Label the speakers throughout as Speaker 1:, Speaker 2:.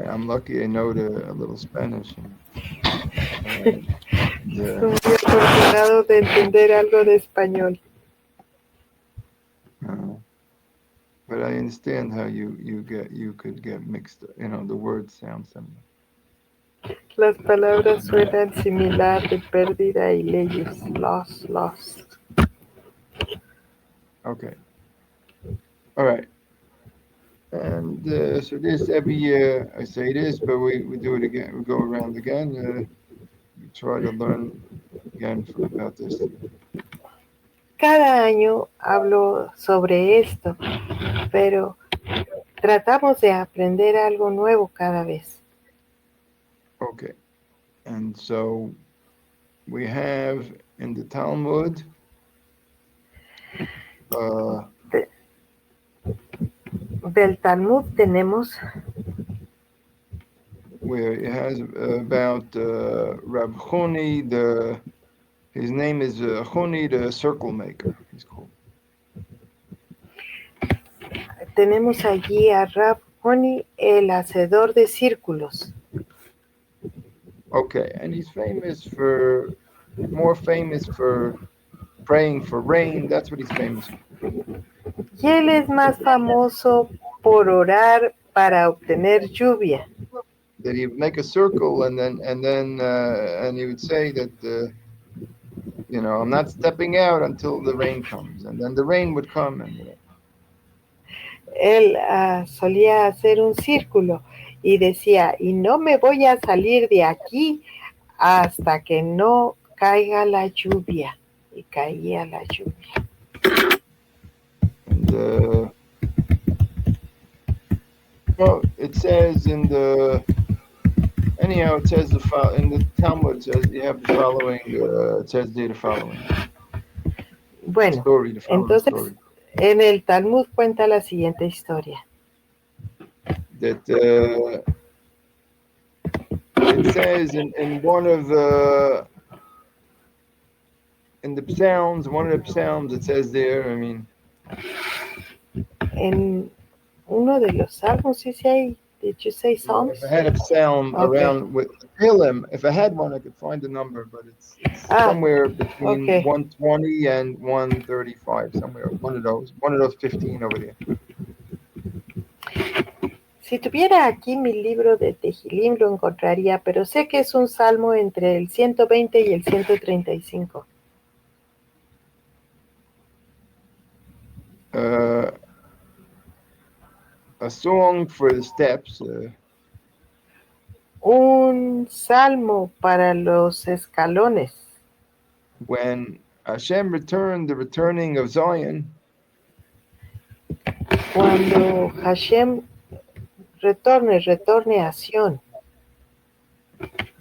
Speaker 1: I'm lucky I know a little Spanish.
Speaker 2: Soy muy afortunado de entender algo de español.
Speaker 1: But I understand how you could get mixed. The words sound similar.
Speaker 2: Las palabras suenan similar de pérdida y leyes. Loss.
Speaker 1: Okay. All right. And so this, every year I say this, but we do it again. We go around again. We try to learn again about this.
Speaker 2: Cada año hablo sobre esto, pero tratamos de aprender algo nuevo cada vez.
Speaker 1: Okay. And so we have in the Talmud
Speaker 2: del Talmud tenemos
Speaker 1: where it has about Rab Choni, his name is Choni, the circle maker. He's called.
Speaker 2: Tenemos allí a Rab Choni, el hacedor de círculos.
Speaker 1: Okay, and he's more famous for praying for rain. That's what he's famous for.
Speaker 2: Y él es más famoso por orar para obtener lluvia.
Speaker 1: That he would make a circle and he would say that I'm not stepping out until the rain comes, and then the rain would come.
Speaker 2: Él solía hacer un círculo y decía, y no me voy a salir de aquí hasta que no caiga la lluvia. Y caía la lluvia.
Speaker 1: And, well, it says it says in the Talmud, it says you have the following, it says the following.
Speaker 2: Bueno,
Speaker 1: story,
Speaker 2: entonces
Speaker 1: story.
Speaker 2: En el Talmud cuenta la siguiente historia.
Speaker 1: That it says in one of the Psalms, it says there,
Speaker 2: En uno de los salmos, dice ahí, did you say Psalms?
Speaker 1: If I had a psalm around with tehilim, if I had one, I could find the number, but it's somewhere between 120 and 135, somewhere, one of those 15 over there.
Speaker 2: Si tuviera aquí mi libro de tehilim lo encontraría, pero sé que es un salmo entre el 120 y el 135.
Speaker 1: A song for the steps.
Speaker 2: Un salmo para los escalones.
Speaker 1: When Hashem returned, the returning of Zion.
Speaker 2: Cuando Hashem retorne a Sion.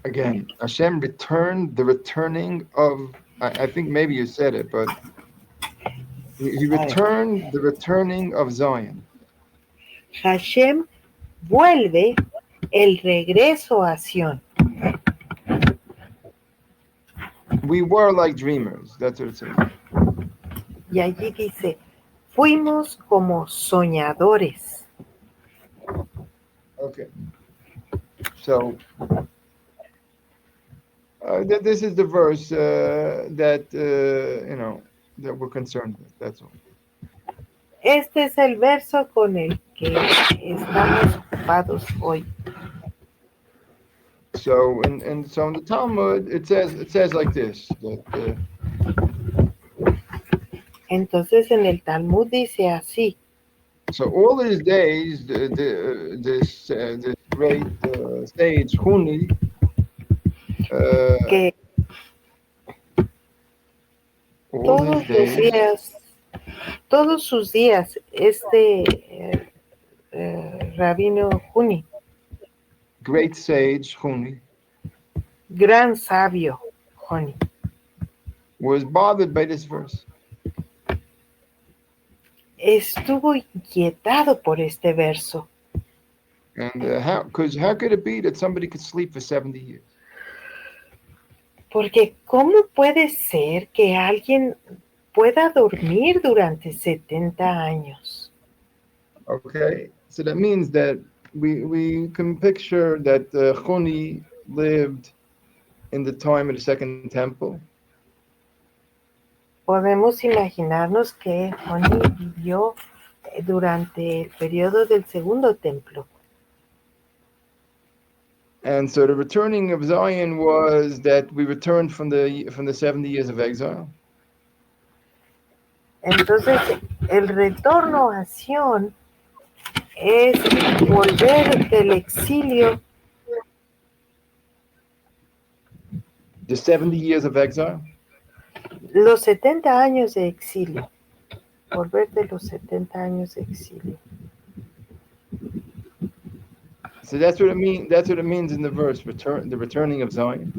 Speaker 1: Again, Hashem returned the returning of, I think maybe you said it, but he returned the returning of Zion.
Speaker 2: Hashem vuelve el regreso a Sion.
Speaker 1: We were like dreamers, that's what it says.
Speaker 2: Y allí dice, fuimos como soñadores.
Speaker 1: Okay. So, this is the verse that we're concerned with, that's all.
Speaker 2: Este es el verso con el que estamos ocupados hoy.
Speaker 1: So in the Talmud it says like this. That,
Speaker 2: entonces en el Talmud dice así.
Speaker 1: So all these days, this great sage Huni,
Speaker 2: que todos sus días, este rabino Huni,
Speaker 1: great sage Huni,
Speaker 2: gran sabio Huni,
Speaker 1: was bothered by this verse.
Speaker 2: Estuvo inquietado por este verso.
Speaker 1: And how could it be that somebody could sleep for 70 years?
Speaker 2: Porque ¿cómo puede ser que alguien pueda dormir durante 70 años?
Speaker 1: Okay, so that means that we can picture that Chuni lived in the time of the Second Temple.
Speaker 2: Podemos imaginarnos que Joni vivió durante el periodo del segundo templo.
Speaker 1: And so the returning of Zion was that we returned from the 70 years of exile.
Speaker 2: Entonces, el retorno a Sion es volver del exilio,
Speaker 1: The 70 years of exile.
Speaker 2: los 70 años de exilio, volver de los 70 años de exilio.
Speaker 1: So that's what it means. That's what it means in the verse. The returning of Zion.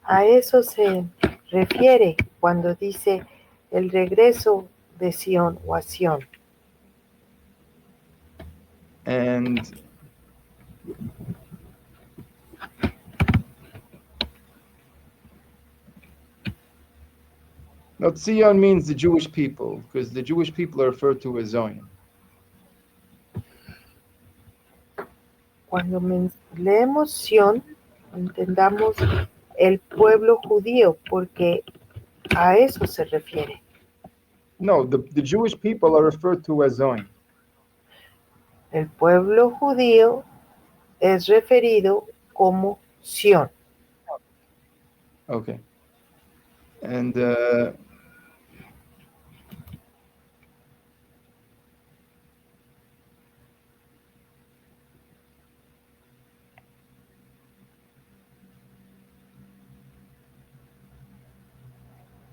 Speaker 2: A eso se refiere cuando dice el regreso de Sion o a Sion.
Speaker 1: And now Sion means the Jewish people, because the Jewish people are referred to as Zion.
Speaker 2: Cuando leemos Sion, entendamos el pueblo judío, porque a eso se refiere.
Speaker 1: No, the Jewish people are referred to as Zion.
Speaker 2: El pueblo judío es referido como Sion.
Speaker 1: Okay. And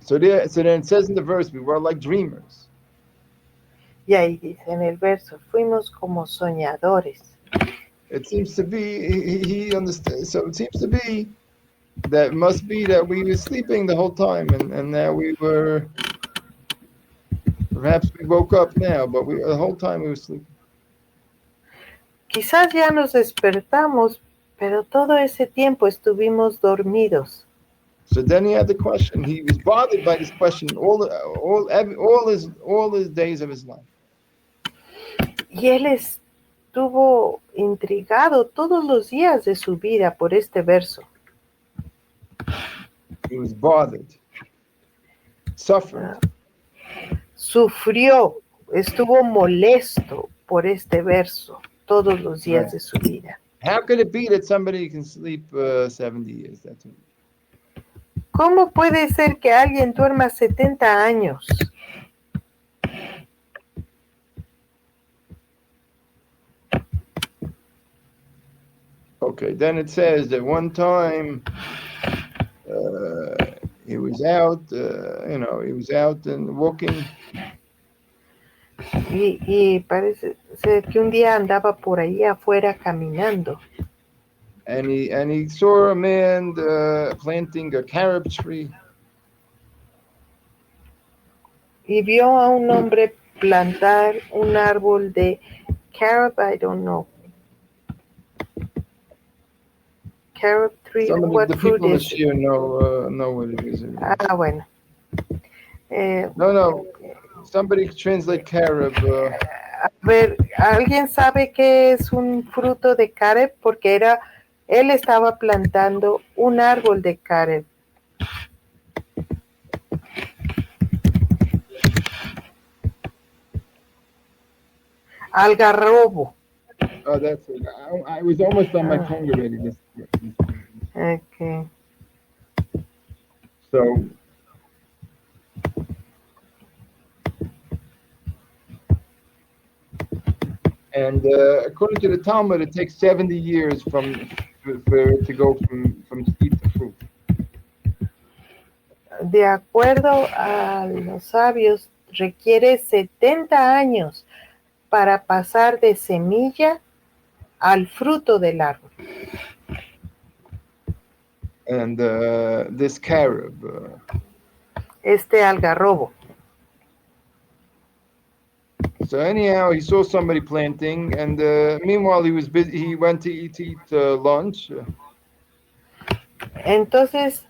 Speaker 1: so then it says in the verse, we were like dreamers.
Speaker 2: Y ahí dice en el verso, fuimos como soñadores.
Speaker 1: It seems to be he understands. So it seems to be that must be that we were sleeping the whole time, and now we were. Perhaps we woke up now, but the whole time we were sleeping.
Speaker 2: Quizás ya nos despertamos, pero todo ese tiempo estuvimos dormidos.
Speaker 1: So then he had the question. He was bothered by this question all his days of his life.
Speaker 2: Y él estuvo intrigado todos los días de su vida por este verso.
Speaker 1: He was bothered, suffered.
Speaker 2: Sufrió, estuvo molesto por este verso todos los días de su vida.
Speaker 1: How could it be that somebody can sleep 70 years? That's what.
Speaker 2: ¿Cómo puede ser que alguien duerma 70 años?
Speaker 1: Okay, then it says that one time he was out, he was out and walking.
Speaker 2: Y parece ser que un día andaba por ahí afuera caminando.
Speaker 1: And he saw a man planting a carob tree.
Speaker 2: Y vio a un hombre plantar un árbol de carob, I don't know. Carob tree, what fruit is it?
Speaker 1: Know what it is.
Speaker 2: Ah, bueno.
Speaker 1: No. Somebody translate carob.
Speaker 2: A ver, ¿alguien sabe qué es un fruto de carob? Porque él estaba plantando un árbol de carob. Algarrobo.
Speaker 1: Oh, that's it. I was almost on my tongue already.
Speaker 2: Okay.
Speaker 1: So, and according to the Talmud, it takes 70 years for it to go from seed to fruit.
Speaker 2: De acuerdo a los sabios, requiere 70 años para pasar de semilla al fruto del árbol.
Speaker 1: And this carob.
Speaker 2: Este algarrobo.
Speaker 1: So anyhow, he saw somebody planting, and meanwhile he was busy. He went to eat lunch.
Speaker 2: Entonces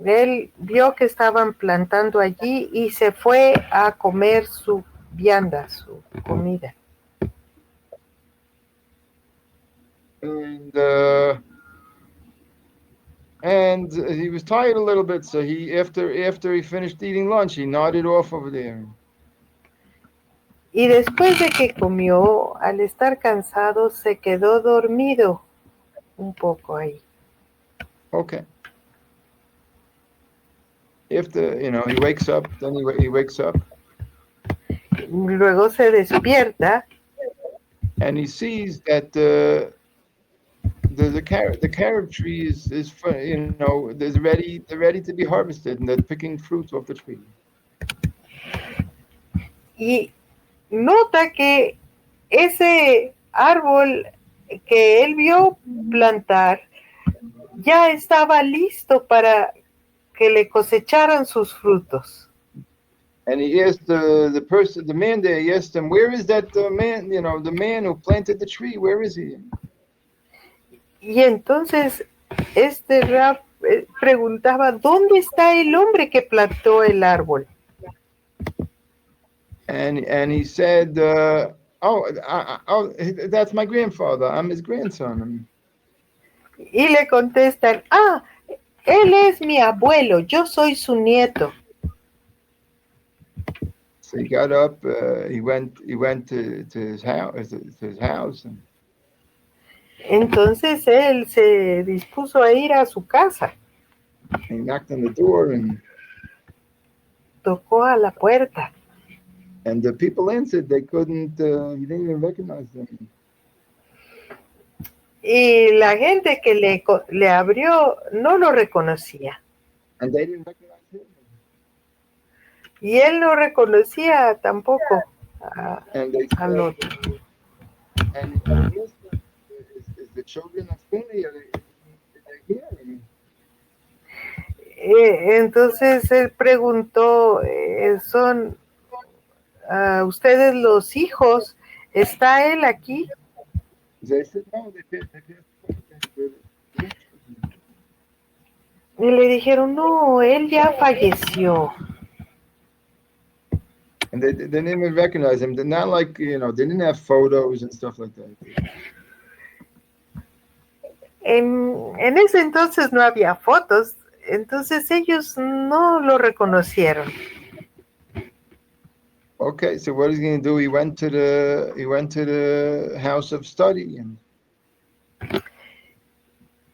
Speaker 2: él vio que estaban plantando allí y se fue a comer su vianda, su comida.
Speaker 1: and he was tired a little bit, so he after he finished eating lunch, he nodded off over there.
Speaker 2: Y después de que comió, al estar cansado, se quedó dormido un poco ahí.
Speaker 1: Okay. After, he wakes up, then he wakes up.
Speaker 2: Luego se despierta.
Speaker 1: And he sees that the carrot tree is there's ready to be harvested, and they're picking fruits off the tree.
Speaker 2: Y nota que ese árbol que él vio plantar ya estaba listo para que le cosecharan sus frutos.
Speaker 1: And he asked the man there, he asked him, where is that man, the man who planted the tree, where is he?
Speaker 2: Y entonces este rab preguntaba, ¿dónde está el hombre que plantó el árbol?
Speaker 1: And he said, oh, that's my grandfather, I'm his grandson.
Speaker 2: Y le contestan, él es mi abuelo, yo soy su nieto.
Speaker 1: So he got up, he went to his house.
Speaker 2: Entonces él se dispuso a ir a su casa.
Speaker 1: He knocked on the door and
Speaker 2: tocó a la puerta.
Speaker 1: And the people answered, they couldn't, he didn't even recognize them.
Speaker 2: Y la gente que le abrió no lo reconocía.
Speaker 1: And they didn't recognize him.
Speaker 2: Y él no reconocía tampoco al otro.
Speaker 1: And he asked them, is the children of Funi, are they here?
Speaker 2: Entonces él preguntó, ¿son ustedes los hijos? ¿Está él aquí?
Speaker 1: They said, no, they
Speaker 2: y le dijeron, no, él ya falleció.
Speaker 1: And they didn't even recognize him. They're not like, they didn't have photos and stuff like that.
Speaker 2: En ese entonces no había fotos, entonces ellos no lo reconocieron.
Speaker 1: Okay, so what is he going to do? He went to the house of study.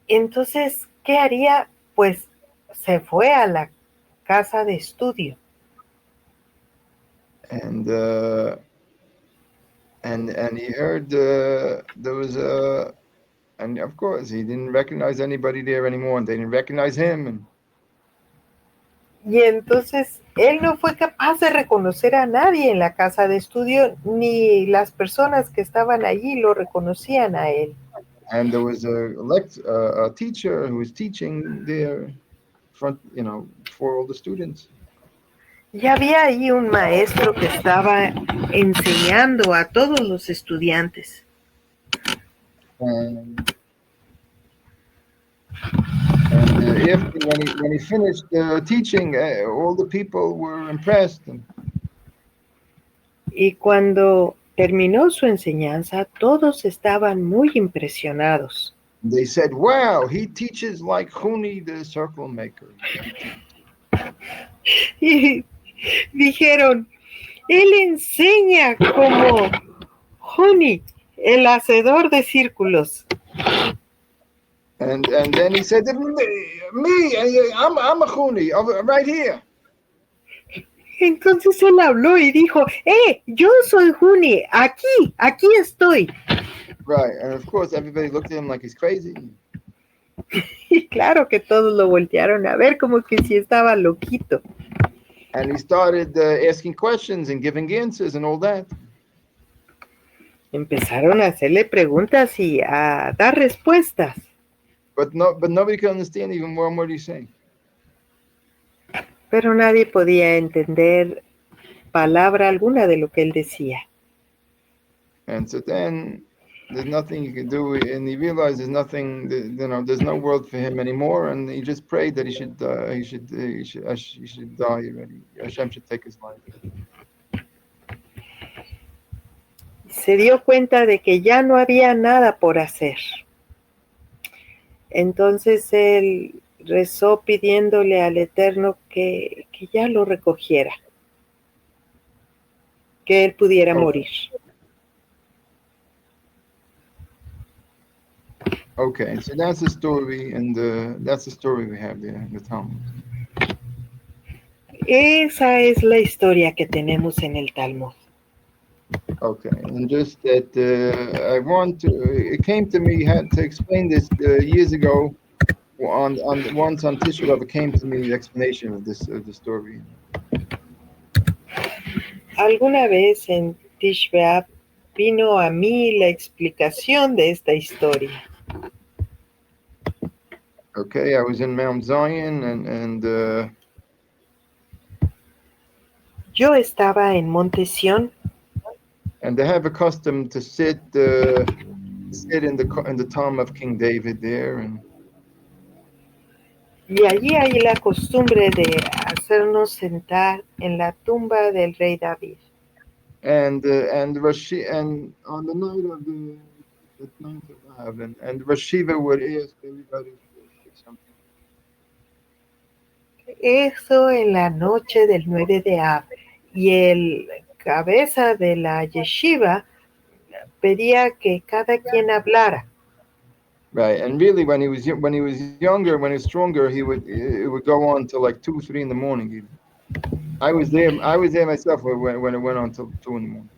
Speaker 2: Entonces, ¿qué haría? Pues se fue a la casa de estudio.
Speaker 1: And he heard there was and of course he didn't recognize anybody there anymore, and they didn't recognize him.
Speaker 2: Y entonces él no fue capaz de reconocer a nadie en la casa de estudio, ni las personas que estaban allí lo reconocían a él.
Speaker 1: And there was a teacher who was teaching there for all the students.
Speaker 2: Y había ahí un maestro que estaba enseñando a todos los estudiantes.
Speaker 1: When he finished teaching, all the people were impressed.
Speaker 2: Y cuando terminó su enseñanza, todos estaban muy impresionados.
Speaker 1: They said, "Wow, he teaches like Huni, the circle maker."
Speaker 2: Y dijeron, él enseña como Huni, el hacedor de círculos.
Speaker 1: And then he said, "Me, I'm a Huni right here."
Speaker 2: Entonces él habló y dijo, yo soy Huni, aquí estoy.
Speaker 1: Right, and of course everybody looked at him like he's crazy.
Speaker 2: Y claro que todos lo voltearon a ver como que si estaba loquito.
Speaker 1: And he started asking questions and giving answers and all that.
Speaker 2: Empezaron a hacerle preguntas y a dar respuestas.
Speaker 1: But nobody could understand even more what he's saying.
Speaker 2: Pero nadie podía entender palabra alguna de lo que él decía.
Speaker 1: And so then there's nothing he could do, and he realized there's nothing, there's no world for him anymore, and he just prayed that he should die already. Hashem should take his life.
Speaker 2: Se dio cuenta de que ya no había nada por hacer. Entonces él rezó pidiéndole al Eterno que ya lo recogiera, que él pudiera morir.
Speaker 1: Okay, so that's the story, and that's the story we have there in the Talmud.
Speaker 2: Esa es la historia que tenemos en el Talmud.
Speaker 1: Okay, and just that I want to. It came to me had to explain this years ago. Once on Tisha B'Av, it came to me the explanation of this of the story.
Speaker 2: Alguna vez en Tish B'Av vino a mí la explicación de esta historia.
Speaker 1: Okay, I was in Mount Zion, and
Speaker 2: Yo estaba en Monte Sion
Speaker 1: and they have a custom to sit in the tomb of King David there, and
Speaker 2: y allí hay la costumbre de hacernos sentar en la tumba del rey David.
Speaker 1: and Rashi, and on the night of the 9th of Av, and Rashiva would ask everybody for something.
Speaker 2: Eso en la noche del 9 de Av. Y el cabeza de la yeshiva pedía que cada quien hablara.
Speaker 1: Right, and really, when he was younger, when he was stronger, it would go on till like 2, 3 in the morning. Even I was there myself when it went on till 2 in the morning.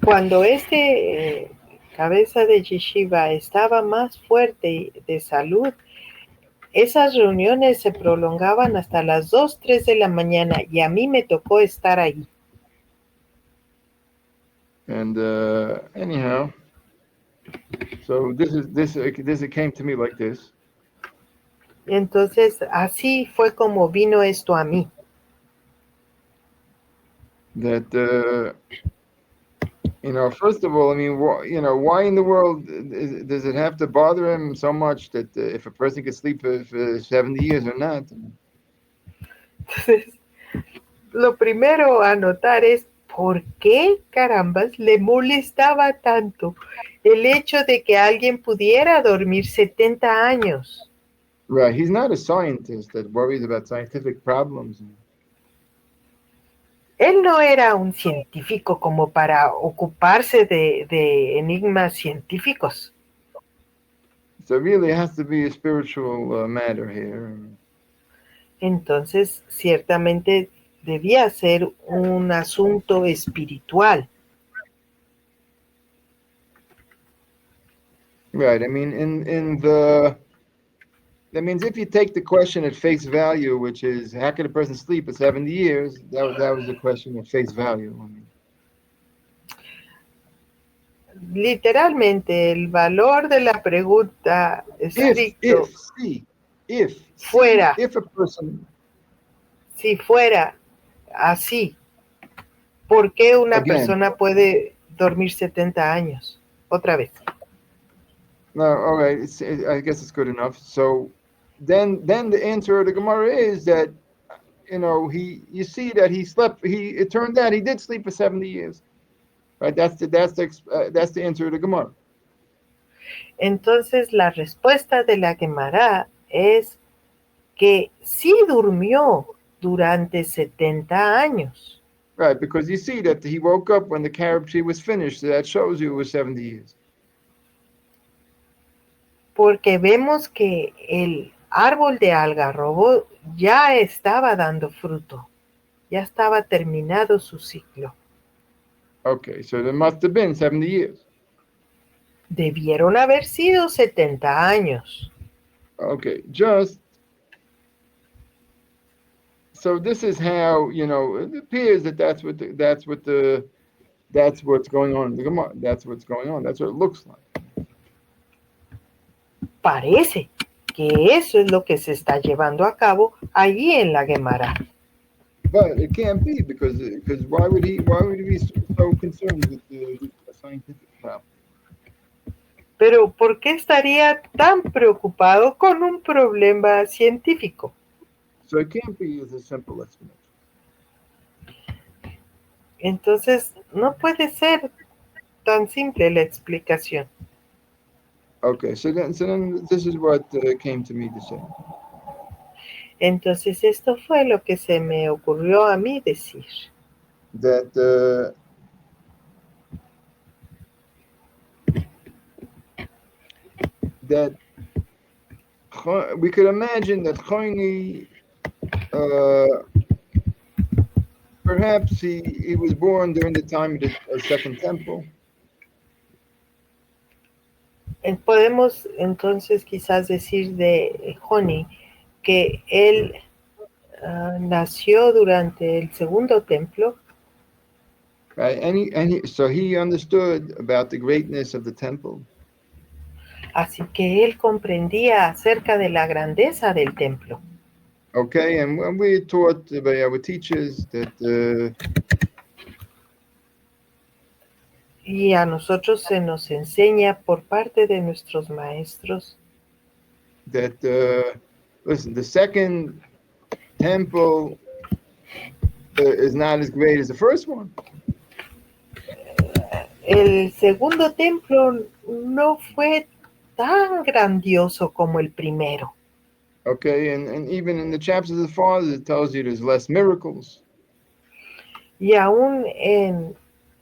Speaker 2: Cuando este cabeza de yeshiva estaba más fuerte de salud, esas reuniones se prolongaban hasta las 2, 3 de la mañana y a mí me tocó estar ahí.
Speaker 1: And anyhow, so this came to me like this.
Speaker 2: Entonces así fue como vino esto a mí.
Speaker 1: That first of all, I mean, why in the world does it have to bother him so much that if a person could sleep for 70 years or not?
Speaker 2: Entonces, lo primero a notar es por qué carambas le molestaba tanto el hecho de que alguien pudiera dormir 70 años.
Speaker 1: Right, he's not a scientist that worries about scientific problems.
Speaker 2: Él no era un científico como para ocuparse de enigmas científicos.
Speaker 1: So really it has to be a spiritual matter here.
Speaker 2: Entonces, ciertamente debía ser un asunto espiritual.
Speaker 1: Right, I mean, that means if you take the question at face value, which is how could a person sleep for 70 years, that was the question at face value. I mean.
Speaker 2: Literalmente, el valor de la pregunta estricto fuera,
Speaker 1: if a person,
Speaker 2: si fuera así, ¿por qué una persona puede dormir 70 años? Otra vez.
Speaker 1: No, all right, I guess it's good enough. So then the answer of the Gemara is that, you see that he slept. It turned out he did sleep for 70 years, right? That's the answer of the Gemara.
Speaker 2: Entonces la respuesta de la Gemara es que sí durmió durante 70 años.
Speaker 1: Right, because you see that he woke up when the carob tree was finished. So that shows you it was 70 years.
Speaker 2: Porque vemos que el árbol de algarrobo ya estaba dando fruto, ya estaba terminado su ciclo.
Speaker 1: Okay, so there must have been 70 years.
Speaker 2: Debieron haber sido 70 años.
Speaker 1: Okay, so this is how, it appears that's what's going on in the Gemara. That's what's going on. That's what it looks like.
Speaker 2: Parece que eso es lo que se está llevando a cabo allí en la Gemara.
Speaker 1: But it can't be because why would he be so concerned with the scientific problem?
Speaker 2: Pero ¿por qué estaría tan preocupado con un problema científico?
Speaker 1: So it can't be as a simple explanation.
Speaker 2: Entonces no puede ser tan simple la explicación.
Speaker 1: Okay, so then this is what came to me to say.
Speaker 2: Entonces esto fue lo que se me ocurrió a mí decir.
Speaker 1: That that we could imagine that Choni, perhaps he was born during the time of the Second Temple.
Speaker 2: Podemos entonces quizás decir de Joni que él nació durante el segundo templo.
Speaker 1: Right, so he understood about the greatness of the temple.
Speaker 2: Así que él comprendía acerca de la grandeza del templo.
Speaker 1: Okay, and we taught by our teachers that
Speaker 2: y a nosotros se nos enseña por parte de nuestros maestros
Speaker 1: that listen, the second temple is not as great as the first one.
Speaker 2: El segundo templo no fue tan grandioso como el primero.
Speaker 1: Okay, and even in the chapters of the fathers, it tells you there's less miracles.
Speaker 2: Y aún en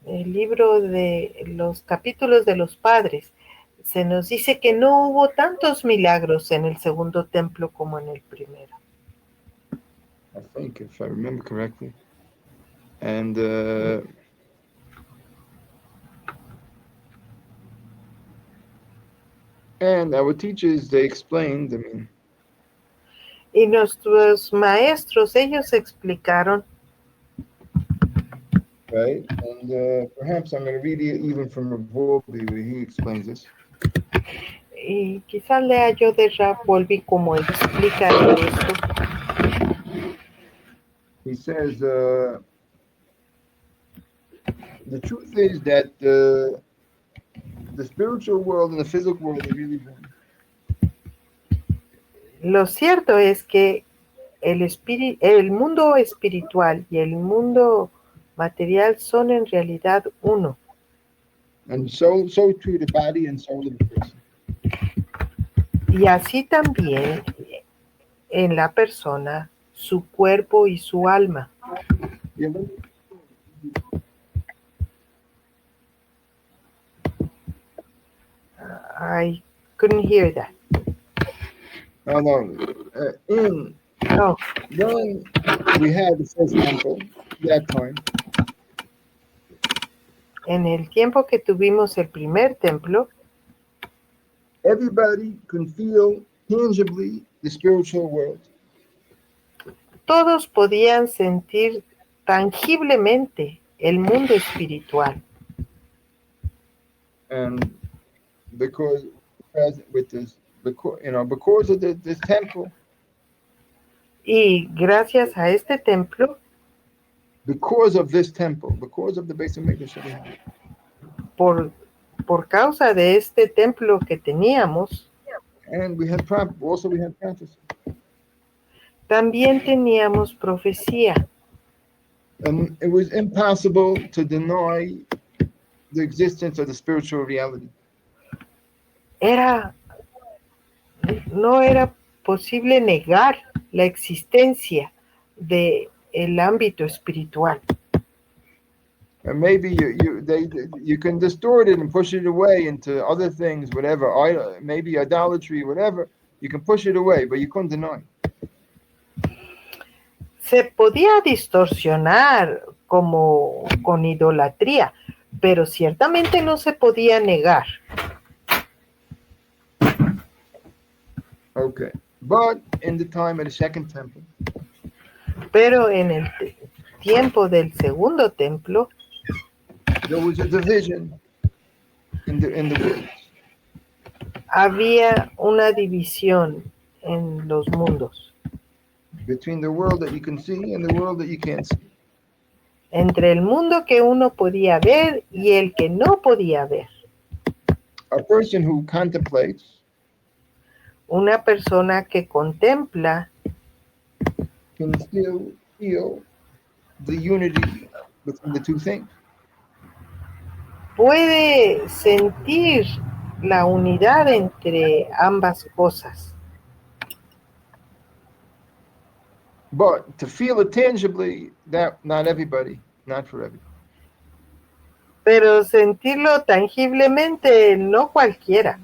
Speaker 2: el libro de los capítulos de los padres, se nos dice que no hubo tantos milagros en el segundo templo como en el primero.
Speaker 1: I think, if I remember correctly. And our teachers, they explained, I mean,
Speaker 2: y nuestros maestros, ellos explicaron.
Speaker 1: Right, and perhaps I'm going to read it even from Volvimos, where he explains this.
Speaker 2: Y quizás lea yo de Volvimos como explica esto.
Speaker 1: He says, the truth is that the spiritual world and the physical world are really one.
Speaker 2: Lo cierto es que el mundo espiritual y el mundo material son en realidad uno.
Speaker 1: And so too the body and soul of the person.
Speaker 2: Y así también en la persona, su cuerpo y su alma. I couldn't hear that.
Speaker 1: No. Then we had the first temple, that time.
Speaker 2: En el tiempo que tuvimos el primer templo,
Speaker 1: everybody can feel tangibly the spiritual world.
Speaker 2: Todos podían sentir tangiblemente el mundo espiritual.
Speaker 1: And because of this temple.
Speaker 2: Y gracias a este templo,
Speaker 1: because of this temple, because of the basic Mikdash that we have.
Speaker 2: Por causa de este templo que teníamos,
Speaker 1: and we had prophecy.
Speaker 2: También teníamos profecía.
Speaker 1: And it was impossible to deny the existence of the spiritual reality.
Speaker 2: No era posible negar la existencia de el ámbito espiritual.
Speaker 1: And maybe you can distort it and push it away into other things, whatever, maybe idolatry, whatever. You can push it away, but you couldn't deny it.
Speaker 2: Se podía distorsionar como con idolatría, pero ciertamente no se podía negar.
Speaker 1: Okay, but in the time of the second temple.
Speaker 2: Pero en el tiempo del segundo templo,
Speaker 1: there was a division in the world.
Speaker 2: Había una división en los mundos.
Speaker 1: Between the world that you can see and the world that you can't see.
Speaker 2: Entre el mundo que uno podía ver y el que no podía ver.
Speaker 1: A person who contemplates.
Speaker 2: Una persona que contempla.
Speaker 1: Can still feel the unity between the two things.
Speaker 2: Puede sentir la unidad entre ambas cosas.
Speaker 1: But to feel it tangibly, that not everybody, not for everybody.
Speaker 2: Pero sentirlo tangiblemente, no cualquiera.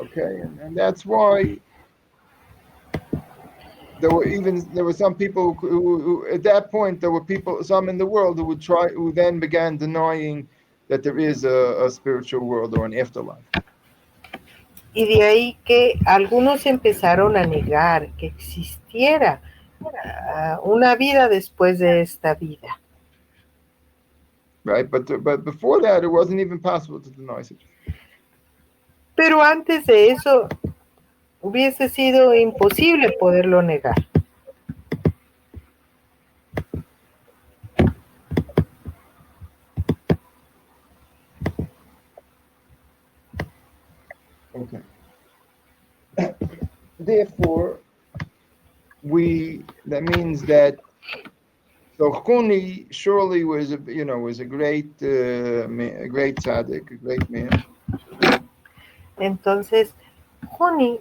Speaker 1: Okay, and that's why there were some people who at that point there were people, some in the world who then began denying that there is a spiritual world or an afterlife.
Speaker 2: Y de ahí que algunos empezaron a negar que existiera una vida después de esta vida.
Speaker 1: Right, but before that, it wasn't even possible to deny such.
Speaker 2: Pero antes de eso, hubiese sido imposible poderlo negar.
Speaker 1: Okay. Therefore, that means that so Chuni surely was a great tzaddik, a great man.
Speaker 2: Entonces, Juni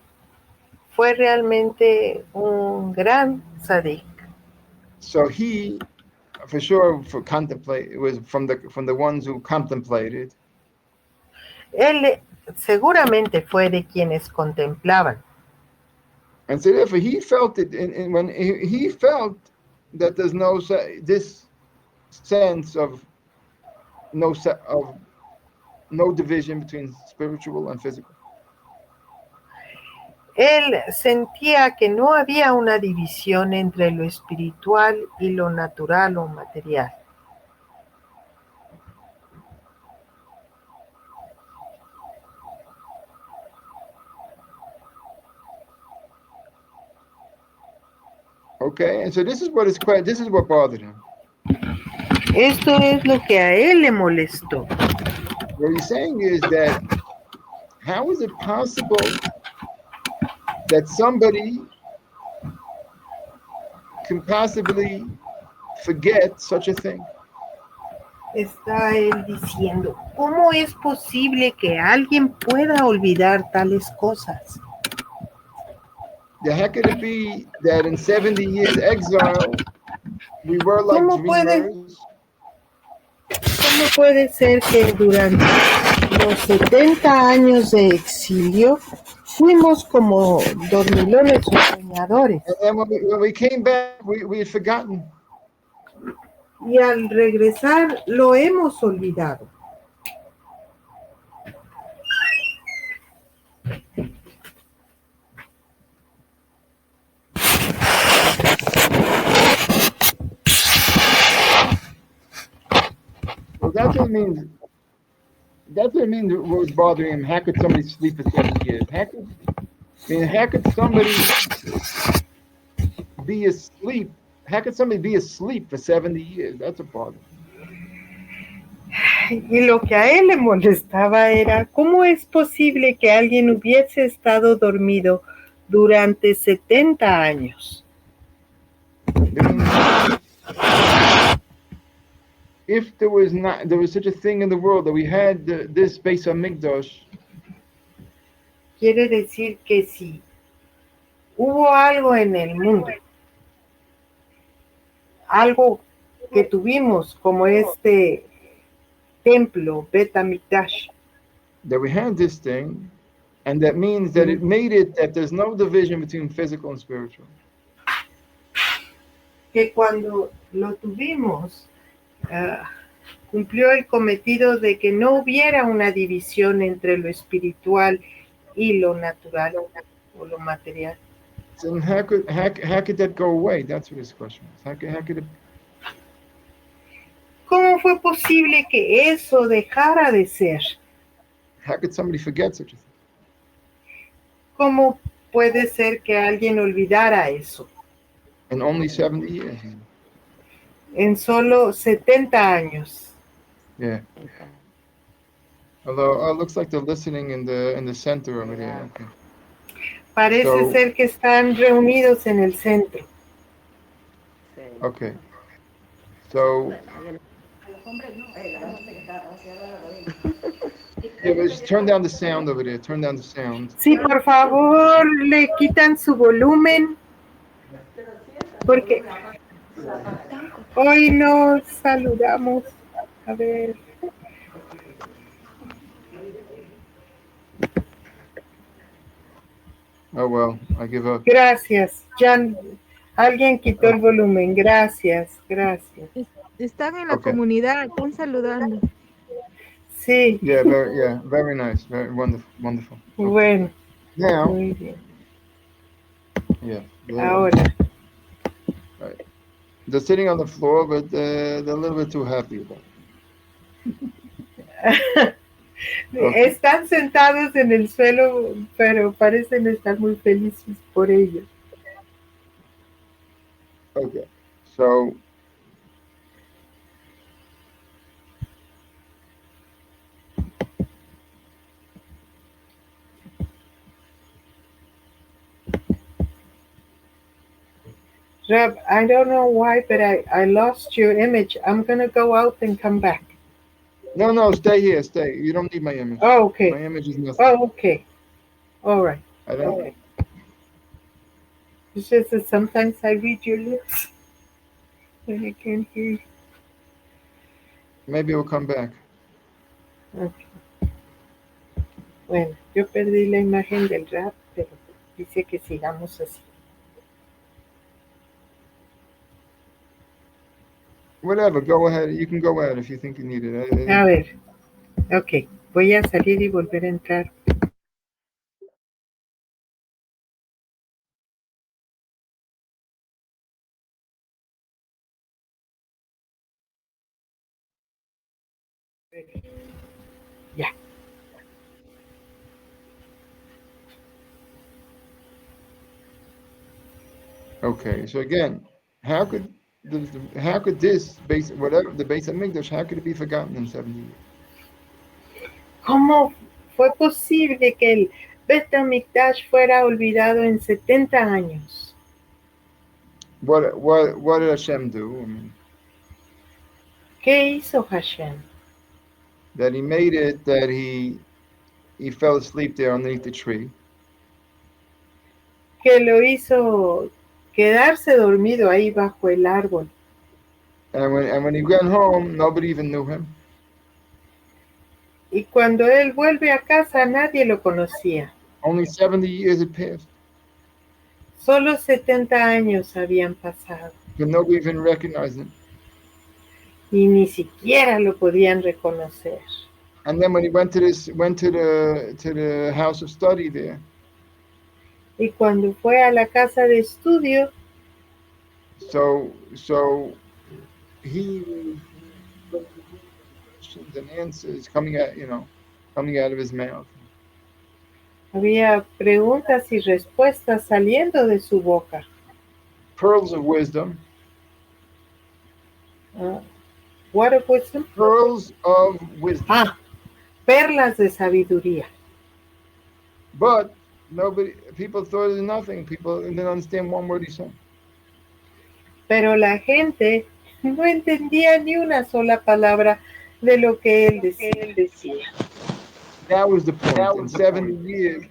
Speaker 2: fue realmente un gran tzadik.
Speaker 1: So he, for sure, it was from the ones who contemplated.
Speaker 2: Él seguramente fue de quienes contemplaban.
Speaker 1: And so therefore he felt it, and when he felt that there's this sense of no division between spiritual and physical.
Speaker 2: Él sentía que no había una división entre lo espiritual y lo natural o material.
Speaker 1: Okay, and so this is what bothered him.
Speaker 2: Esto es lo que a él le molestó.
Speaker 1: What he's saying is that how is it possible that somebody can possibly forget such a thing?
Speaker 2: Está él diciendo, ¿cómo es posible que alguien pueda olvidar tales cosas?
Speaker 1: How could it be that in 70 years exile we were like dreamers?
Speaker 2: ¿Cómo puede ser que durante los 70 años de exilio fuimos como dormilones o soñadores?
Speaker 1: And when we came back, we had forgotten.
Speaker 2: Y al regresar lo hemos olvidado.
Speaker 1: Well, that's what it means. What was bothering him. How could somebody sleep for 70 years? How could somebody be asleep? How could somebody be asleep for 70 years? That's a bother.
Speaker 2: Y lo que a él le molestaba era, ¿cómo es posible que alguien hubiese estado dormido durante 70 años?
Speaker 1: If there was such a thing in the world that we had this Beis HaMikdash.
Speaker 2: Quiere decir que si hubo algo en el mundo, algo que tuvimos como este templo, Bet HaMikdash,
Speaker 1: that we had this thing, and that means that it made it that there's no division between physical and spiritual.
Speaker 2: Que cuando lo tuvimos, cumplió el cometido de que no hubiera una división entre lo espiritual y lo natural o lo material.
Speaker 1: So how could that go away? That's what his question is. How could it?
Speaker 2: ¿Cómo fue posible que eso dejara de ser?
Speaker 1: How could somebody forget such a thing?
Speaker 2: ¿Cómo puede ser que alguien olvidara eso?
Speaker 1: In only 70 years.
Speaker 2: En solo 70 años.
Speaker 1: Yeah. Although it looks like they're listening in the center over there. Okay.
Speaker 2: Parece ser que están reunidos en el centro.
Speaker 1: Okay. So, yeah, but just turn down the sound over there. Turn down the sound.
Speaker 2: Sí, por favor, le quitan su volumen, porque hoy nos saludamos. A ver.
Speaker 1: Oh, well, I give up.
Speaker 2: Gracias. Ya alguien quitó el volumen. Gracias, gracias.
Speaker 3: Están en la
Speaker 1: Okay.
Speaker 3: comunidad, están saludando.
Speaker 2: Sí.
Speaker 1: Yeah, very nice. Very wonderful, wonderful. Okay.
Speaker 2: Bueno,
Speaker 1: Now,
Speaker 2: muy bien.
Speaker 1: yeah.
Speaker 2: Ahora.
Speaker 1: Right. They're sitting on the floor, but they're a little bit too happy about it. Okay.
Speaker 2: Están sentados en el suelo, pero parecen estar muy felices por ello.
Speaker 1: Okay. So,
Speaker 2: Rab, I don't know why, but I lost your image. I'm going to go out and come back.
Speaker 1: no, stay here, stay. You don't need my image.
Speaker 2: Oh, okay.
Speaker 1: My image is nothing.
Speaker 2: Oh, okay. All right.
Speaker 1: I don't.
Speaker 2: Okay. It's just that sometimes I read your lips and I can't hear you.
Speaker 1: Maybe it will come back.
Speaker 2: Okay. Bueno, yo perdí la imagen del rap, pero dice que sigamos así.
Speaker 1: Whatever, go ahead. You can go ahead if you think you need it.
Speaker 2: A ver, ok, voy a salir y volver a entrar. Ya.
Speaker 1: Okay, so again, how could this base, whatever the base of Mikdash, how could it be forgotten in 70 years?
Speaker 2: ¿Cómo fue posible que el Bet HaMikdash fuera olvidado en 70 años?
Speaker 1: What did Hashem do? I mean,
Speaker 2: ¿Qué hizo Hashem?
Speaker 1: that he made it that he fell asleep there underneath the tree.
Speaker 2: Que lo hizo quedarse dormido ahí bajo el árbol.
Speaker 1: And when he went home, nobody even knew him.
Speaker 2: Y cuando él vuelve a casa, nadie lo conocía.
Speaker 1: Only 70 years had passed.
Speaker 2: Solo 70 años habían pasado.
Speaker 1: But nobody even recognized him.
Speaker 2: Y ni siquiera lo podían reconocer.
Speaker 1: And then when he went to the house of study there.
Speaker 2: Y cuando fue a la casa de estudio,
Speaker 1: so he questions and answers coming out of his mouth.
Speaker 2: había preguntas y respuestas saliendo de su boca.
Speaker 1: Pearls of wisdom.
Speaker 2: What of wisdom?
Speaker 1: Pearls of wisdom.
Speaker 2: Perlas de sabiduría.
Speaker 1: But people thought it was nothing. People didn't understand one word he said.
Speaker 2: Pero la gente no entendía ni una sola palabra de lo que él decía.
Speaker 1: That was the point.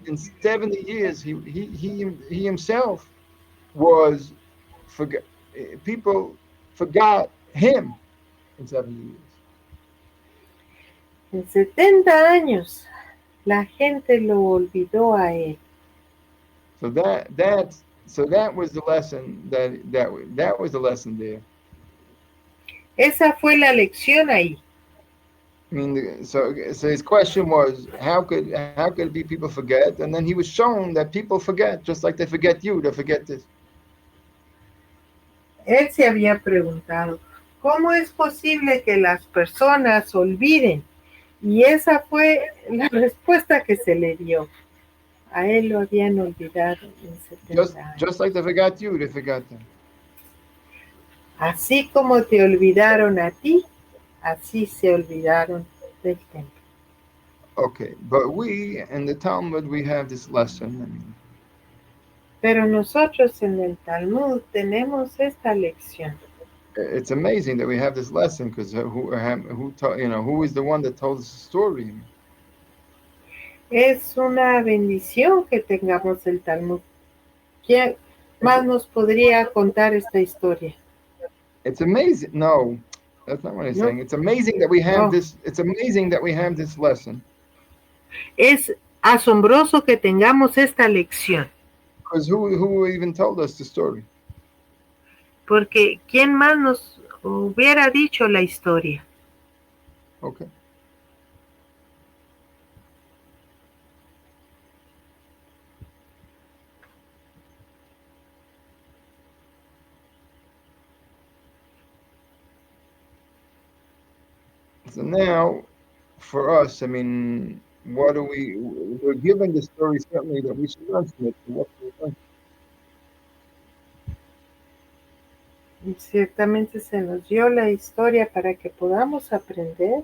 Speaker 1: In 70 years, he himself was people forgot him in 70 years.
Speaker 2: En 70 años, la gente lo olvidó a él.
Speaker 1: So that was the lesson that was the lesson there.
Speaker 2: Esa fue la lección ahí.
Speaker 1: I mean, so his question was, how could it be people forget? And then he was shown that people forget, just like they forget you, they forget this.
Speaker 2: Él se había preguntado, ¿cómo es posible que las personas olviden? Y esa fue la respuesta que se le dio. A él lo habían olvidado en 70 años.
Speaker 1: Just like they forgot you, they forgot them.
Speaker 2: Así como te olvidaron a ti, así se olvidaron del templo.
Speaker 1: Okay, but we in the Talmud we have this lesson. I mean,
Speaker 2: Pero nosotros en el Talmud tenemos esta lección.
Speaker 1: It's amazing that we have this lesson because who is the one that told us the story?
Speaker 2: Es una bendición que tengamos el Talmud. ¿Quién más nos podría contar esta historia?
Speaker 1: It's amazing. No, that's not what I'm
Speaker 2: No.
Speaker 1: saying. It's amazing that we have
Speaker 2: No.
Speaker 1: this. It's amazing that we have this lesson.
Speaker 2: Es asombroso que tengamos esta lección.
Speaker 1: Because who even told us the story?
Speaker 2: Porque ¿quién más nos hubiera dicho la historia?
Speaker 1: Okay. So now, for us, I mean, what do we're given the story certainly that we should learn from it. So what can we learn?
Speaker 2: Ciertamente se nos dio la historia para que podamos aprender.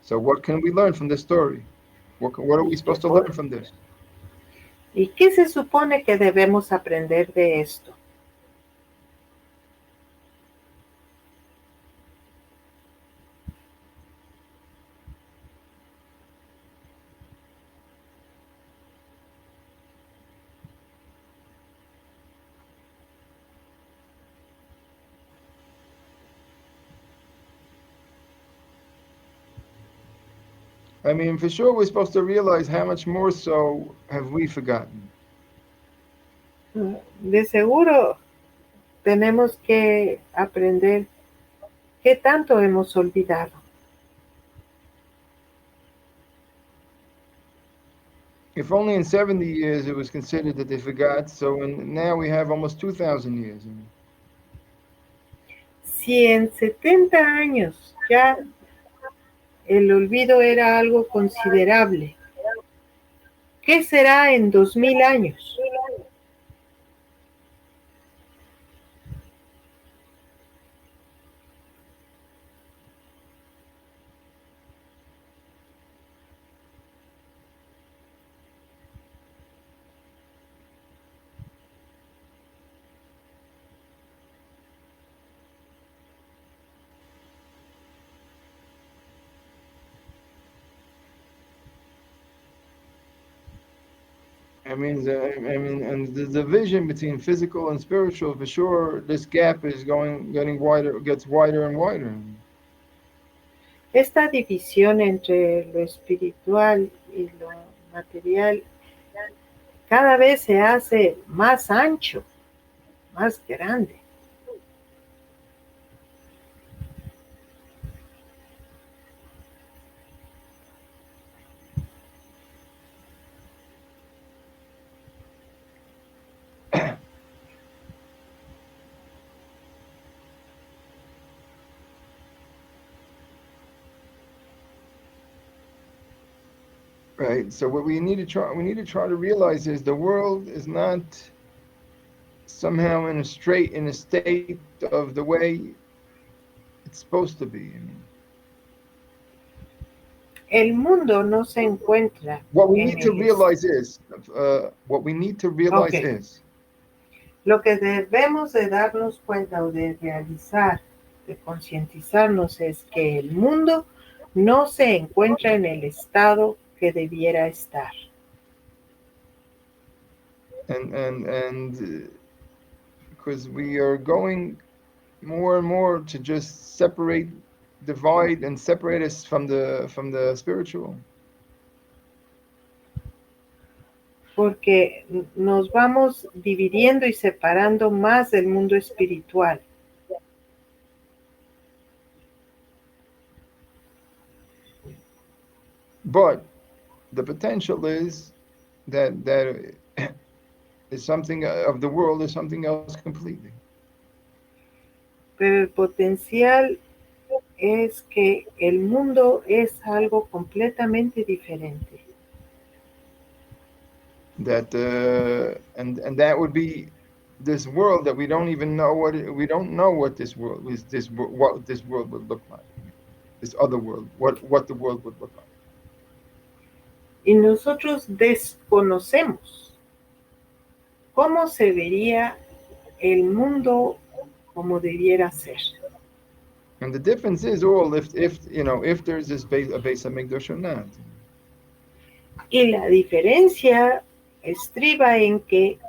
Speaker 1: So what can we learn from this story? What are we supposed to learn from this?
Speaker 2: ¿Y qué se supone que debemos aprender de esto?
Speaker 1: I mean, for sure, we're supposed to realize how much more so have we forgotten.
Speaker 2: De seguro tenemos que aprender qué tanto hemos olvidado.
Speaker 1: If only in 70 years it was considered that they forgot, so now we have almost 2,000 years. I mean.
Speaker 2: Si en 70 años ya el olvido era algo considerable, ¿qué será en 2000 años?
Speaker 1: And the division between physical and spiritual, for sure, this gap is getting wider, gets wider and wider.
Speaker 2: Esta división entre lo espiritual y lo material cada vez se hace más ancho, más grande.
Speaker 1: Right. So what we need to try to realize is the world is not somehow in a state of the way it's supposed to be. I mean,
Speaker 2: El mundo no se encuentra.
Speaker 1: what we need to realize is
Speaker 2: lo que debemos de darnos cuenta o de realizar, de concientizarnos es que el mundo no se encuentra en el estado que debiera estar.
Speaker 1: And because we are going more and more to just divide and separate us from the spiritual.
Speaker 2: Porque nos vamos dividiendo y separando más del mundo espiritual.
Speaker 1: But the potential is that is something of the world is something else completely.
Speaker 2: Pero el potencial es que el mundo es algo completamente diferente.
Speaker 1: That and that would be this world that we don't even know what this world is. What this world would look like. This other world, what the world would look like.
Speaker 2: Y nosotros desconocemos cómo se vería el mundo como debiera ser.
Speaker 1: And the difference is all if there's this a Beis Hamikdash or not.
Speaker 2: Y la diferencia estriba en que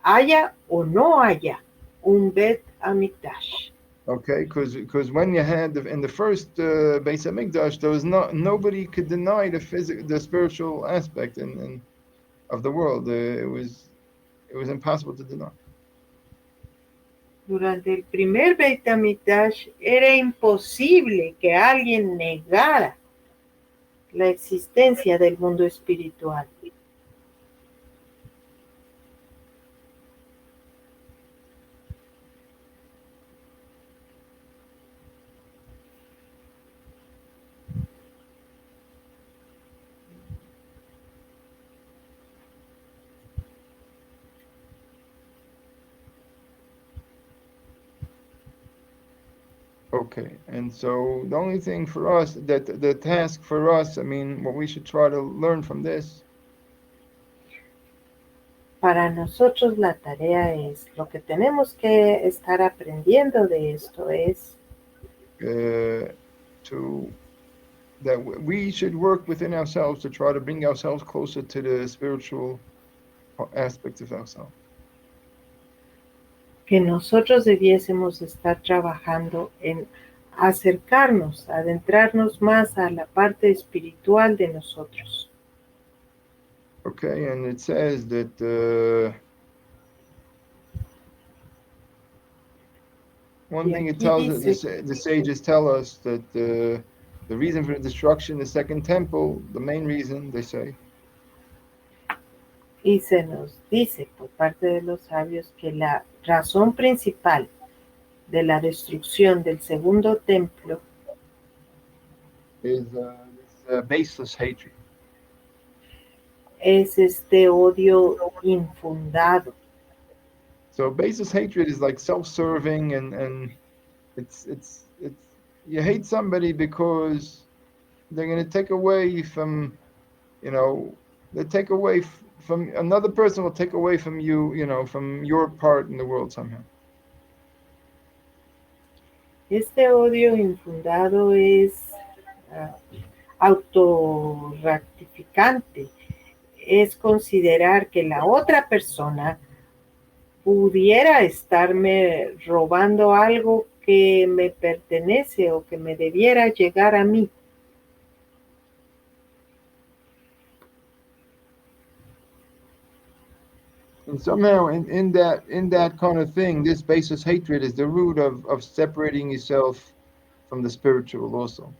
Speaker 2: haya o no haya un Bet Hamikdash.
Speaker 1: Okay, because when you had in the first Beis Hamikdash, there was nobody could deny the spiritual aspect of the world. It was impossible to deny.
Speaker 2: Durante el primer Beit HaMikdash era imposible que alguien negara la existencia del mundo espiritual.
Speaker 1: Okay, and so the only thing for us, that the task for us, what we should try to learn from this.
Speaker 2: Para nosotros la tarea es, lo que tenemos que estar aprendiendo de esto es
Speaker 1: That we should work within ourselves to try to bring ourselves closer to the spiritual aspects of ourselves.
Speaker 2: Que nosotros debiésemos estar trabajando en acercarnos, adentrarnos más a la parte espiritual de nosotros.
Speaker 1: Okay, and it says that one thing it tells us, the sages tell us that the reason for the destruction of the second temple, the main reason, they say,
Speaker 2: y se nos dice por parte de los sabios que la razón principal de la destrucción del segundo templo
Speaker 1: is baseless hatred.
Speaker 2: Es este odio infundado.
Speaker 1: So baseless hatred is like self-serving, and it's you hate somebody because they're going to take away from, they take away from another person, will take away from you, from your part in the world somehow.
Speaker 2: Este odio infundado es autorratificante. Es considerar que la otra persona pudiera estarme robando algo que me pertenece o que me debiera llegar a mí.
Speaker 1: And somehow in that kind of thing, this baseless hatred is the root of separating yourself from the spiritual also.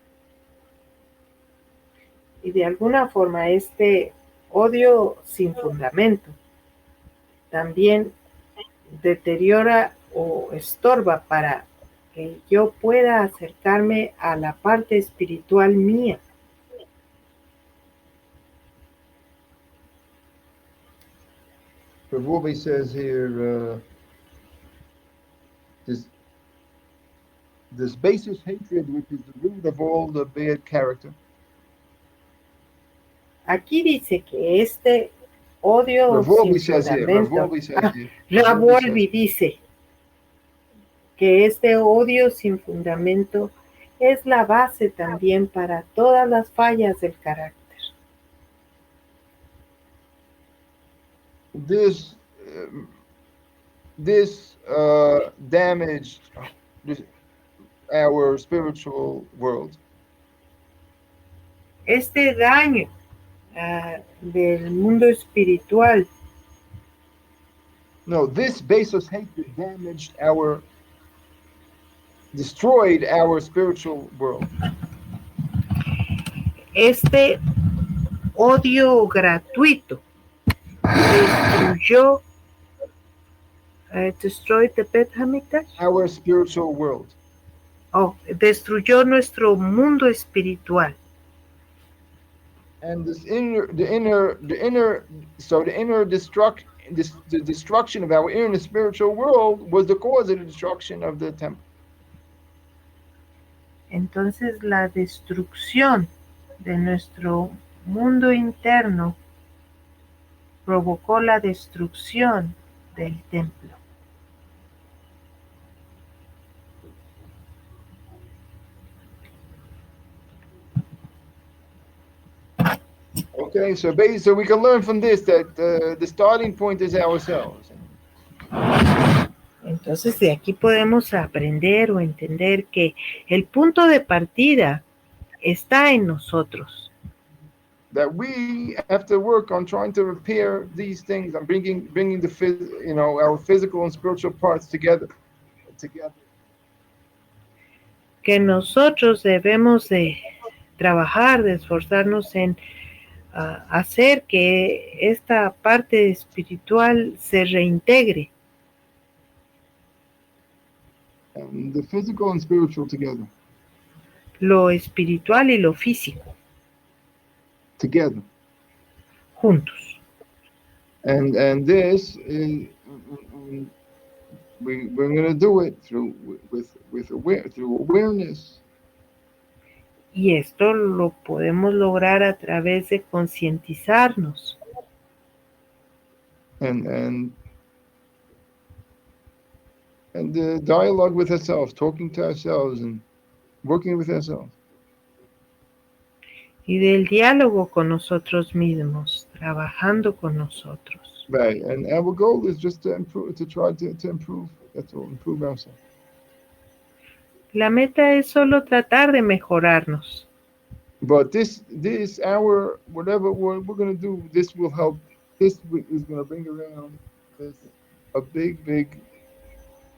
Speaker 2: Y de alguna forma este odio sin fundamento también deteriora o estorba para que yo pueda acercarme a la parte espiritual mía.
Speaker 1: Volvimos says here, this baseless hatred, which is the root of all the bad character.
Speaker 2: Aquí dice que este odio sin fundamento. Volvimos dice que este odio sin fundamento es la base también para todas las fallas del carácter.
Speaker 1: This damaged our spiritual world.
Speaker 2: Este daño del mundo espiritual.
Speaker 1: No, this baseless hatred destroyed our spiritual world.
Speaker 2: Este odio gratuito destruyó destroyed the Bet HaMikdash?
Speaker 1: Our spiritual world.
Speaker 2: Destruyó nuestro mundo espiritual.
Speaker 1: And the destruction of our inner spiritual world was the cause of the destruction of the temple.
Speaker 2: Entonces la destrucción de nuestro mundo interno provocó la destrucción del templo.
Speaker 1: Okay, so so we can learn from this that the starting point is ourselves.
Speaker 2: Entonces de aquí podemos aprender o entender que el punto de partida está en nosotros.
Speaker 1: That we have to work on trying to repair these things and bringing the our physical and spiritual parts together.
Speaker 2: Que nosotros debemos de trabajar, de esforzarnos en hacer que esta parte espiritual se reintegre.
Speaker 1: And the physical and spiritual together.
Speaker 2: Lo espiritual y lo físico.
Speaker 1: Together.
Speaker 2: Juntos.
Speaker 1: And this is, we're going to do it through awareness.
Speaker 2: Y esto lo podemos lograr a través de concientizarnos.
Speaker 1: And the dialogue with ourselves, talking to ourselves and working with ourselves.
Speaker 2: Y del diálogo con nosotros mismos, trabajando con nosotros.
Speaker 1: Right, and our goal is just to improve, to try to improve. That's all, improve ourselves.
Speaker 2: La meta es solo tratar de mejorarnos.
Speaker 1: But whatever we're going to do, this will help. This is going to bring around a big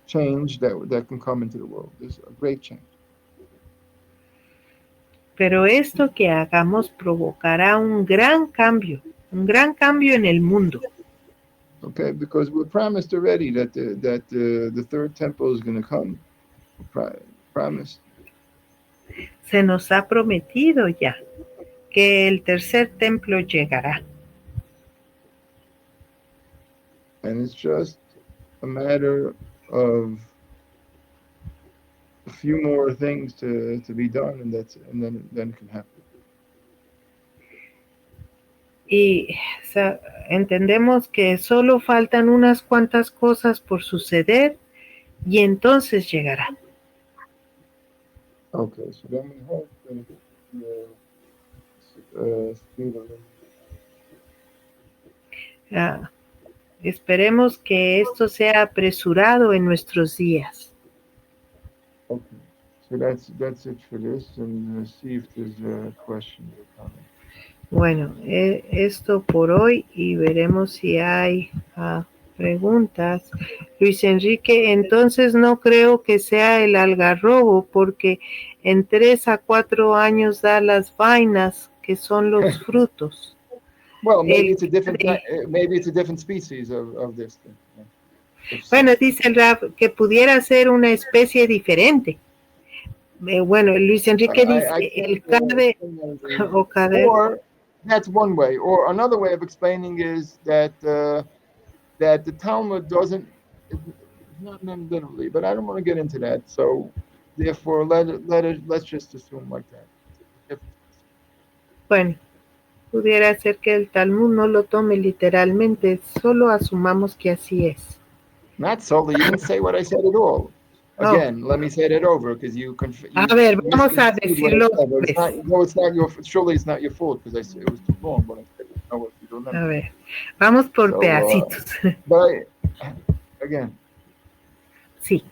Speaker 1: change that can come into the world. There's a great change.
Speaker 2: Pero esto que hagamos provocará un gran cambio en el mundo.
Speaker 1: Okay, because we're promised already that the third temple is going to come. Promised.
Speaker 2: Se nos ha prometido ya que el tercer templo llegará.
Speaker 1: And it's just a matter of a few more things to be done, and then it can happen.
Speaker 2: Y entendemos que solo faltan unas cuantas cosas por suceder y entonces llegará.
Speaker 1: Okay, so then we hope that
Speaker 2: esperemos que esto sea apresurado en nuestros días.
Speaker 1: Okay, so that's it for this, and see if there's a question or comment.
Speaker 2: Bueno, esto por hoy y veremos si hay preguntas. Luis Enrique, entonces no creo que sea el algarrobo porque en 3 a 4 años da las vainas que son los frutos.
Speaker 1: Well, maybe it's a different species of this thing.
Speaker 2: Bueno, dice el Rab que pudiera ser una especie diferente. Bueno, Luis Enrique dice el cade o cade.
Speaker 1: Or that's one way. Or another way of explaining is that the Talmud doesn't. It's not literally, but I don't want to get into that. So therefore, let's just assume like that.
Speaker 2: Bueno, pudiera ser que el Talmud no lo tome literalmente, solo asumamos que así es.
Speaker 1: Not solely. You didn't say what I said at all. Again, let me say that over because you.
Speaker 2: A ver, vamos a decirlo.
Speaker 1: Surely it's not your fault because I said it was too long. But I said, no, if you don't know.
Speaker 2: A ver, vamos por pedacitos.
Speaker 1: But again.
Speaker 2: Sí,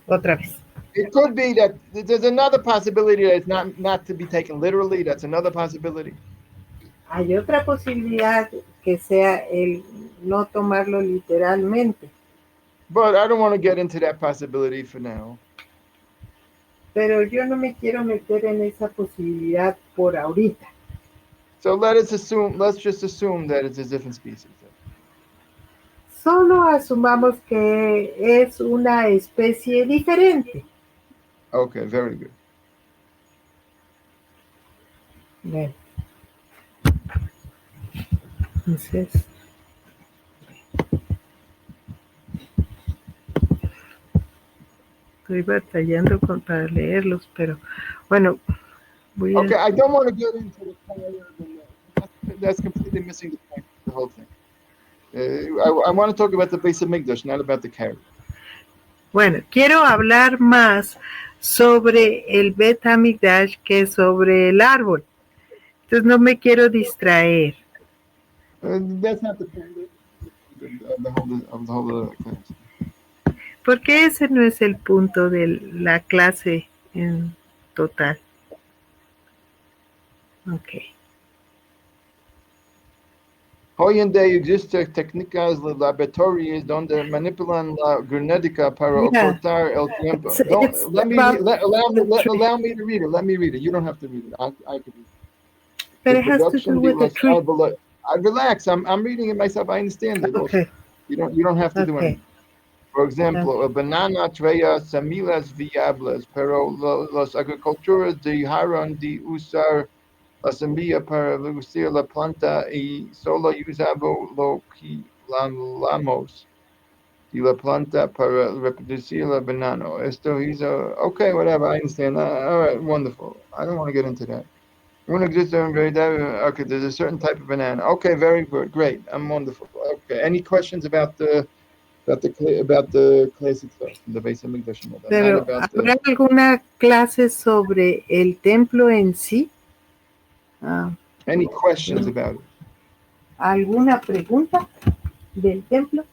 Speaker 2: otra vez.
Speaker 1: It could be that there's another possibility that it's not to be taken literally. That's another possibility.
Speaker 2: Hay otra posibilidad que sea el no tomarlo literalmente.
Speaker 1: But I don't want to get into that possibility for now.
Speaker 2: Pero yo no me quiero meter en esa posibilidad por ahorita.
Speaker 1: So let's just assume that it's a different species.
Speaker 2: Solo asumamos que es una especie diferente.
Speaker 1: Okay, very good.
Speaker 2: Bien. Entonces, estoy batallando para leerlos, pero bueno, voy a...
Speaker 1: Okay, I don't want to get into the fire. That's completely missing the point of the whole thing. I want to talk about the Beis Hamikdash, not about the carrot.
Speaker 2: Bueno, quiero hablar más sobre el Bet Hamikdash que sobre el árbol. Entonces no me quiero distraer.
Speaker 1: That's not the point of the whole class.
Speaker 2: Porque ese no es el punto de la clase en total. Ok.
Speaker 1: Hoy en día existen técnicas laboratorias donde manipulan la genética para
Speaker 2: Yeah.
Speaker 1: ocultar el tiempo.
Speaker 2: It's
Speaker 1: Let me
Speaker 2: about
Speaker 1: allow me to read it. Let me read it. You don't have to read it. I can read it.
Speaker 2: But
Speaker 1: The
Speaker 2: it has to do
Speaker 1: production
Speaker 2: with
Speaker 1: de
Speaker 2: the
Speaker 1: los
Speaker 2: tree.
Speaker 1: árboles. Relax. I'm reading it myself. I understand it.
Speaker 2: Okay.
Speaker 1: You don't have to do
Speaker 2: Okay.
Speaker 1: anything. Por ejemplo, banana trae semillas viables, pero los agricultores dejaron de usar la semilla para reducir la planta y solo usaba lo que hablamos de la planta para reproducir el banano. Esto hizo, okay, whatever, I understand. All right, wonderful. I don't want to get into that. One exists in realidad. Okay, there's a certain type of banana. Okay, very good, great. I'm wonderful. Okay, any questions about the classic stuff, the Beis Hamikdash, not
Speaker 2: Pero
Speaker 1: about
Speaker 2: ¿habrá alguna clase sobre el templo en sí?
Speaker 1: any questions about it.
Speaker 2: ¿Alguna pregunta del templo?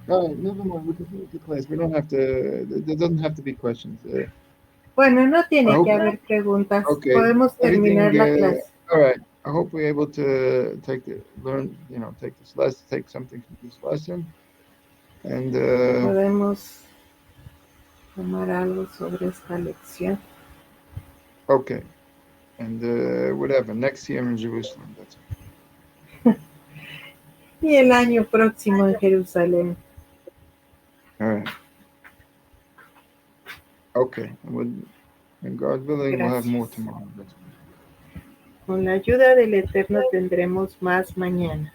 Speaker 1: No, never mind. We can finish the class. We don't have to. There doesn't have to be questions.
Speaker 2: Bueno, no
Speaker 1: I
Speaker 2: tiene
Speaker 1: hope-
Speaker 2: que haber preguntas.
Speaker 1: Okay.
Speaker 2: Podemos terminar la
Speaker 1: Everything,
Speaker 2: clase.
Speaker 1: all right. I hope we're able to take this lesson, take something from this lesson, and
Speaker 2: Podemos tomar algo sobre esta lección.
Speaker 1: okay, and whatever. Next year in Jerusalem. That's it.
Speaker 2: Y el año próximo en Jerusalén.
Speaker 1: All right. Okay. And God willing, we'll have more tomorrow.
Speaker 2: Con la ayuda del Eterno tendremos más mañana.